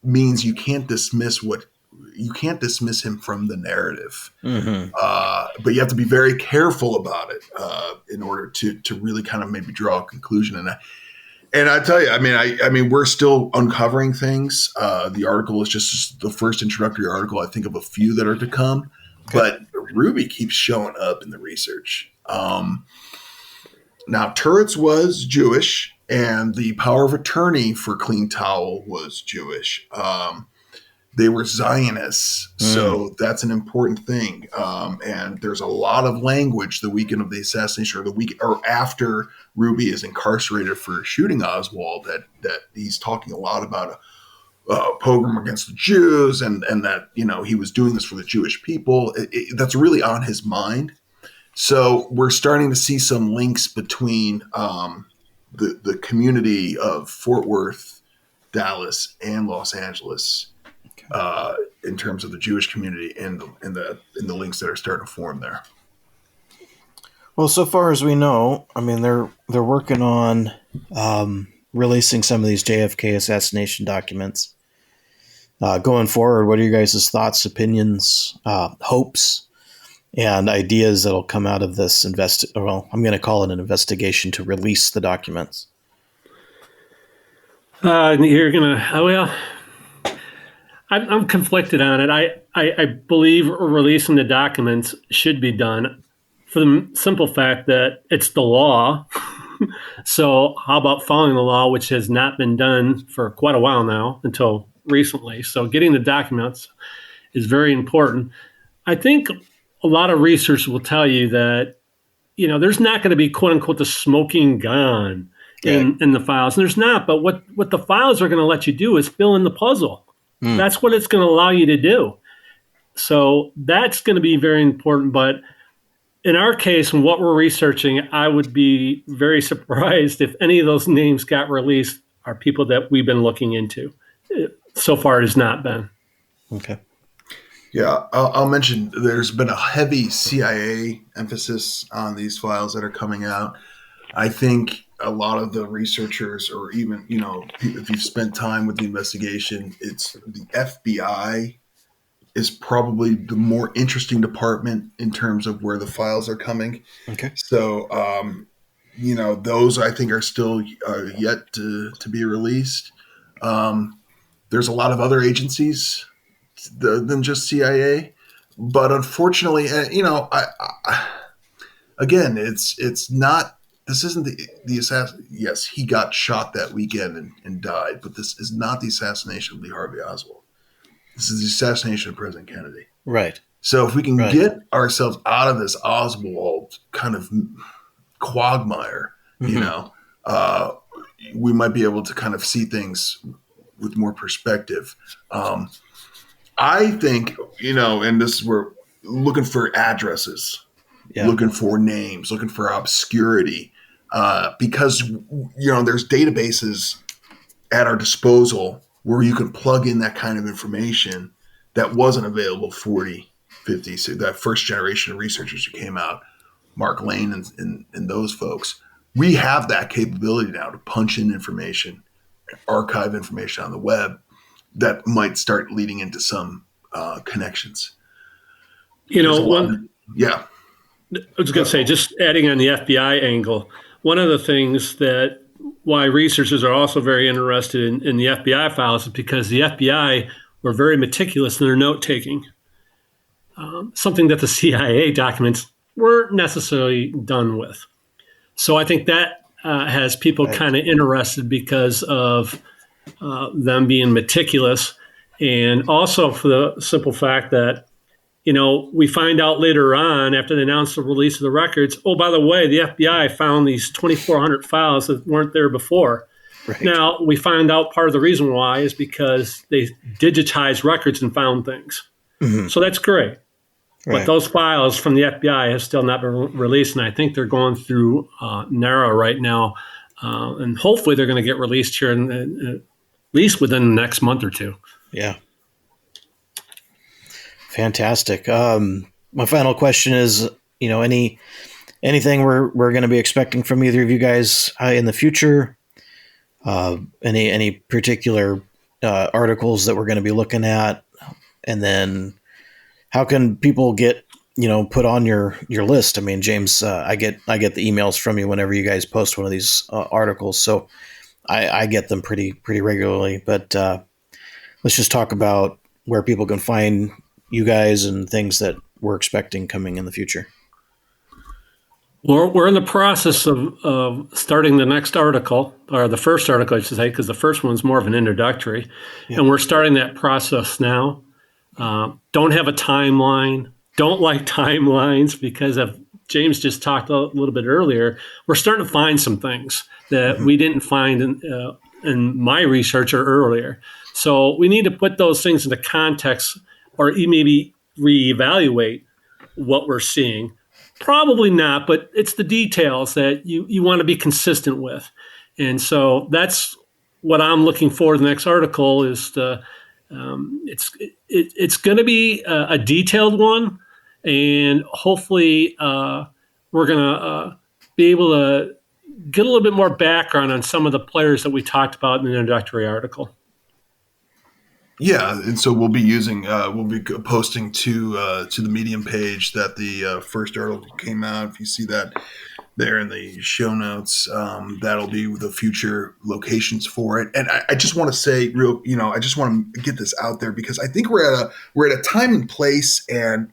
means you can't dismiss him from the narrative. But you have to be very careful about it in order to really kind of maybe draw a conclusion. And I tell you, we're still uncovering things. The article is just the first introductory article, I think, of a few that are to come. Okay. But Ruby keeps showing up in the research. Now, Turrets was Jewish, and the power of attorney for Clean Towel was Jewish. They were Zionists, so that's an important thing. And there's a lot of language the weekend of the assassination, or after Ruby is incarcerated for shooting Oswald, that he's talking a lot about a pogrom against the Jews, and that he was doing this for the Jewish people. That's really on his mind. So we're starting to see some links between the community of Fort Worth, Dallas, and Los Angeles. In terms of the Jewish community and the links that are starting to form there. Well, so far as we know, I mean, they're working on releasing some of these JFK assassination documents. Going forward, what are your guys' thoughts, opinions, hopes, and ideas that'll come out of this Well, I'm going to call it an investigation to release the documents. You're gonna. Oh, well, I'm conflicted on it. I believe releasing the documents should be done for the simple fact that it's the law. So how about following the law, which has not been done for quite a while now until recently? So getting the documents is very important. I think a lot of research will tell you that there's not going to be quote unquote the smoking gun in the files. And there's not, but what the files are going to let you do is fill in the puzzle. That's what it's going to allow you to do. So that's going to be very important. But in our case, and what we're researching, I would be very surprised if any of those names got released are people that we've been looking into. So far, it has not been. Okay. Yeah, I'll mention there's been a heavy CIA emphasis on these files that are coming out. I think a lot of the researchers, or even, if you've spent time with the investigation, it's the FBI is probably the more interesting department in terms of where the files are coming. Okay. So, those I think are still yet to be released. There's a lot of other agencies than just CIA, but unfortunately, again, it's not. This isn't the assassin. Yes, he got shot that weekend and died, but this is not the assassination of Lee Harvey Oswald. This is the assassination of President Kennedy. Right. So if we can get ourselves out of this Oswald kind of quagmire, we might be able to kind of see things with more perspective. I think, and this is where looking for addresses, looking for names, looking for obscurity, because, there's databases at our disposal where you can plug in that kind of information that wasn't available 40, 50, so that first generation of researchers who came out, Mark Lane and those folks. We have that capability now to punch in information, archive information on the web that might start leading into some connections. Yeah. I was going to say, just adding on the FBI angle, one of the things that why researchers are also very interested in the FBI files is because the FBI were very meticulous in their note taking. Something that the CIA documents weren't necessarily done with. So I think that has people kind of interested because of them being meticulous, and also for the simple fact that, we find out later on after they announced the release of the records, oh, by the way, the FBI found these 2,400 files that weren't there before. Right. Now, we find out part of the reason why is because they digitized records and found things. Mm-hmm. So that's great. Right. But those files from the FBI have still not been released, and I think they're going through NARA right now, and hopefully they're going to get released here at least within the next month or two. Yeah. Fantastic. My final question is, anything we're going to be expecting from either of you guys in the future? Any particular articles that we're going to be looking at, and then how can people get put on your list? I mean, James, I get the emails from you whenever you guys post one of these articles, so I get them pretty regularly. But let's just talk about where people can find you guys and things that we're expecting coming in the future. We're in the process of starting the next article, or the first article, I should say, because the first one's more of an introductory. Yeah. And we're starting that process now. Don't have a timeline. Don't like timelines because of James just talked a little bit earlier. We're starting to find some things that we didn't find in my research or earlier. So we need to put those things into context, or maybe reevaluate what we're seeing. Probably not, but it's the details that you want to be consistent with. And so that's what I'm looking for. The next article is it's going to be a detailed one, and hopefully we're going to be able to get a little bit more background on some of the players that we talked about in the introductory article. Yeah, and so we'll be posting to the Medium page that the first article came out. If you see that there in the show notes, that'll be the future locations for it. And I just want to say, I just want to get this out there because I think we're at a time and place, and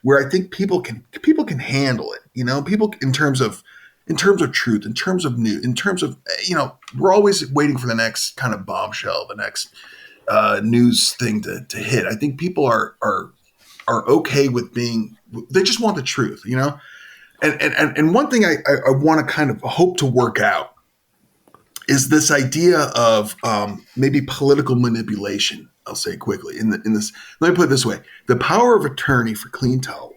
where I think people can handle it. People in terms of truth, in terms of news, in terms of we're always waiting for the next kind of bombshell, the next news thing to hit. I think people are okay with they just want the truth, And one thing I want to kind of hope to work out is this idea of maybe political manipulation. I'll say quickly in this. Let me put it this way: the power of attorney for Clean Towel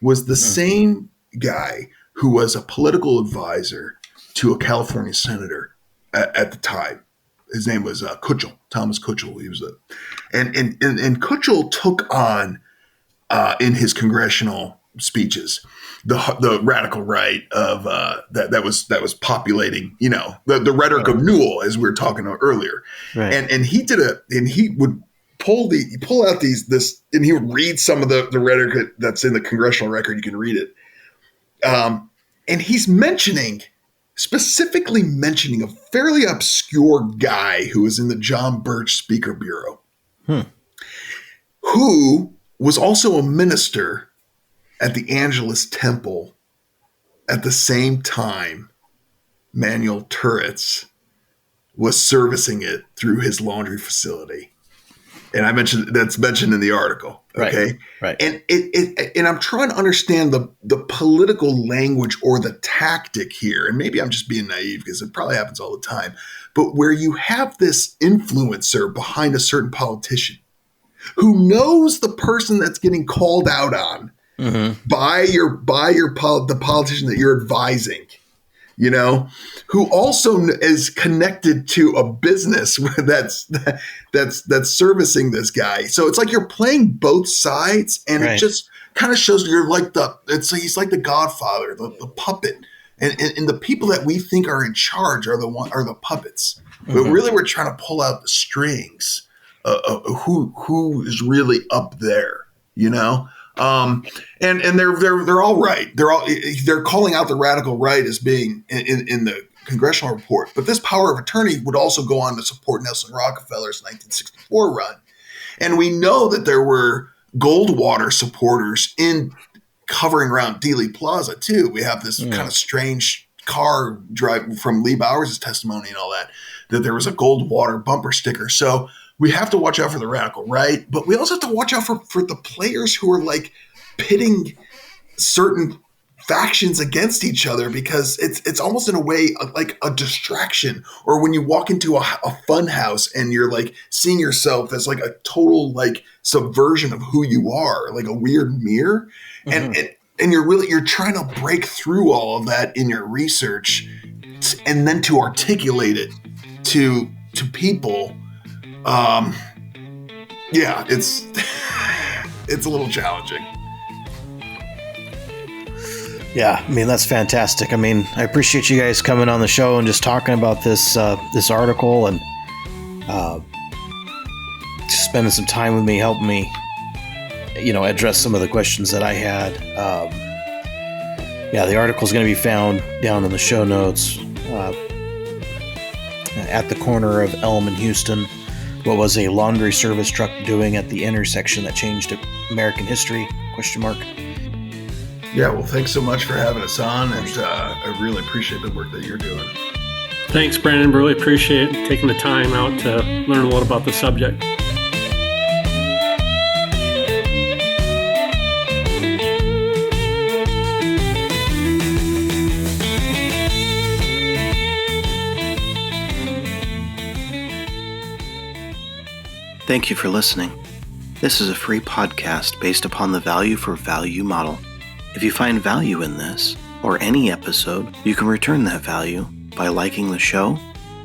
was the same guy who was a political advisor to a California senator at the time. His name was Kuchel, Thomas Kuchel. He was and Kuchel took on in his congressional speeches the radical right of that was populating the rhetoric of Newell, as we were talking about earlier, right. and he would pull out this and he would read some of the rhetoric that's in the congressional record. You can read it, and he's specifically mentioning a fairly obscure guy who was in the John Birch Speaker Bureau, who was also a minister at the Angelus Temple at the same time Manuel Turrets was servicing it through his laundry facility. And that's mentioned in the article. Okay. Right. And and I'm trying to understand the political language or the tactic here. And maybe I'm just being naive because it probably happens all the time. But where you have this influencer behind a certain politician who knows the person that's getting called out on by the politician that you're advising, who also is connected to a business that's servicing this guy. So it's like you're playing both sides, and It just kind of shows you're like he's like the Godfather, the puppet, and the people that we think are in charge are the puppets. But really, we're trying to pull out the strings who is really up there, and they're all right. They're calling out the radical right as being in the congressional report, but this power of attorney would also go on to support Nelson Rockefeller's 1964 run, and we know that there were Goldwater supporters in covering around Dealey Plaza too. We have this kind of strange car drive from Lee Bowers' testimony and all that there was a Goldwater bumper sticker. So we have to watch out for the radical right, but we also have to watch out for the players who are like pitting certain factions against each other, because it's almost in a way like a distraction. Or when you walk into a fun house and you're like seeing yourself as like a total like subversion of who you are, like a weird mirror. And you're trying to break through all of that in your research and then to articulate it to people. It's a little challenging. Yeah, I mean, that's fantastic. I mean, I appreciate you guys coming on the show and just talking about this article and just spending some time with me, helping me, address some of the questions that I had. The article is going to be found down in the show notes at the corner of Elm and Houston. What was a laundry service truck doing at the intersection that changed American history? ? Yeah, well, thanks so much for having us on, and I really appreciate the work that you're doing. Thanks, Brandon. Really appreciate taking the time out to learn a little about the subject. Thank you for listening. This is a free podcast based upon the value for value model. If you find value in this, or any episode, you can return that value by liking the show,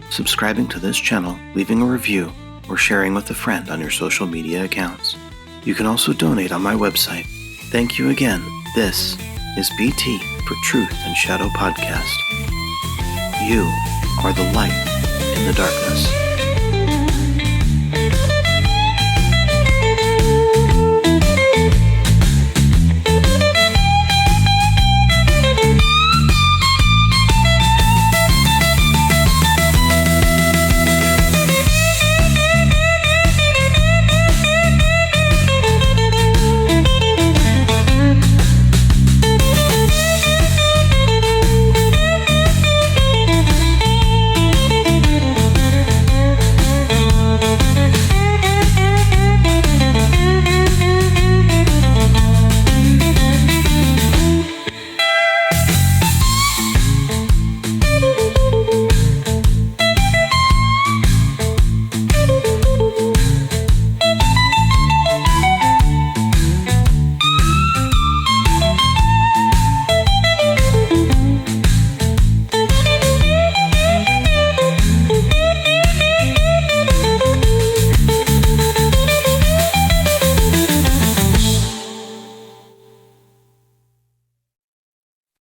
subscribing to this channel, leaving a review, or sharing with a friend on your social media accounts. You can also donate on my website. Thank you again. This is BT for Truth and Shadow Podcast. You are the light in the darkness.